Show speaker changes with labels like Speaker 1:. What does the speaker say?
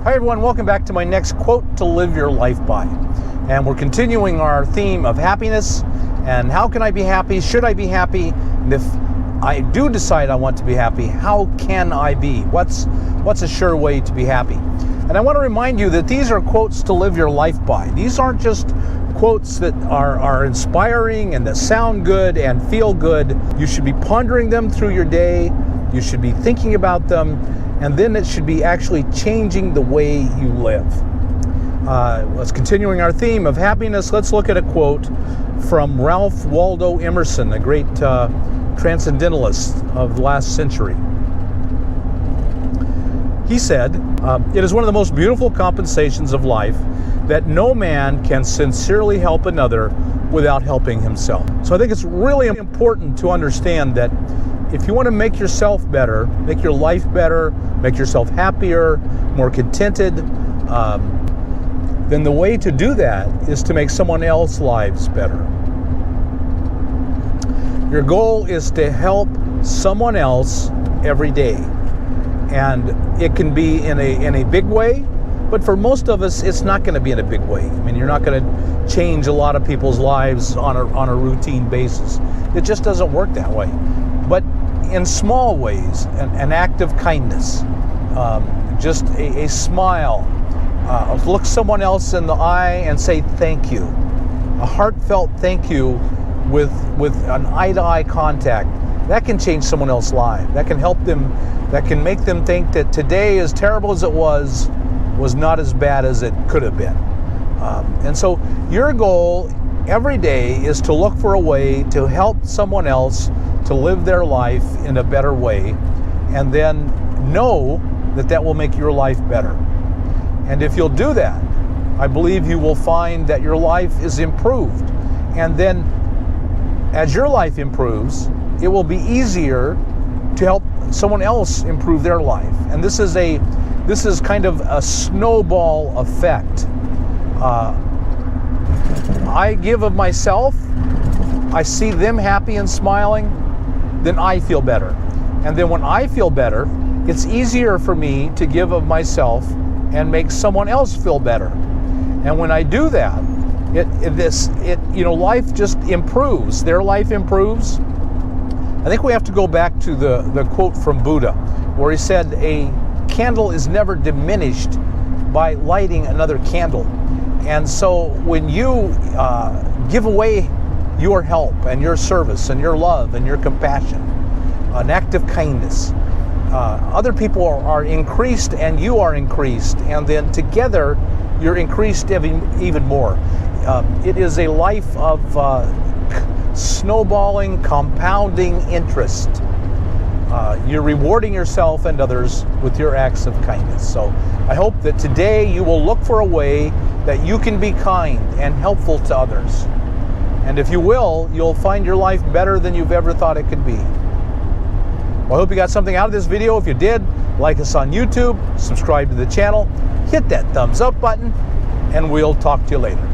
Speaker 1: Hi everyone, welcome back to my next quote to live your life by. And we're continuing our theme of happiness and how can I be happy? Should I be happy? And if I do decide I want to be happy, how can I be? What's a sure way to be happy? And I want to remind you that these are quotes to live your life by. These aren't just quotes that are inspiring and that sound good and feel good. You should be pondering them through your day. You should be thinking about them, and then it should be actually changing the way you live. Let's continuing our theme of happiness. Let's look at a quote from Ralph Waldo Emerson, a great transcendentalist of the last century. He said, "It is one of the most beautiful compensations of life that no man can sincerely help another without helping himself." So I think it's really important to understand that if you want to make yourself better, make your life better, make yourself happier, more contented, then the way to do that is to make someone else's lives better. Your goal is to help someone else every day. And it can be in a big way, but for most of us, it's not going to be in a big way. I mean, you're not going to change a lot of people's lives on a routine basis. It just doesn't work that way. But in small ways, an act of kindness, just a smile, look someone else in the eye and say thank you. A heartfelt thank you with an eye-to-eye contact. That can change someone else's life. That can help them, that can make them think that today, as terrible as it was not as bad as it could have been. And so your goal every day is to look for a way to help someone else to live their life in a better way, and then know that that will make your life better. And if you'll do that, I believe you will find that your life is improved. And then as your life improves, it will be easier to help someone else improve their life. And this is kind of a snowball effect. I give of myself, I see them happy and smiling, then I feel better. And then when I feel better, it's easier for me to give of myself and make someone else feel better. And when I do that, life just improves. Their life improves. I think we have to go back to the quote from Buddha, where he said, a candle is never diminished by lighting another candle. And so when you give away your help and your service and your love and your compassion, an act of kindness, other people are increased and you are increased, and then together you're increased even more. It is a life of snowballing, compounding interest. You're rewarding yourself and others with your acts of kindness. So I hope that today you will look for a way that you can be kind and helpful to others. And if you will, you'll find your life better than you've ever thought it could be. Well, I hope you got something out of this video. If you did, like us on YouTube, subscribe to the channel, hit that thumbs up button, and we'll talk to you later.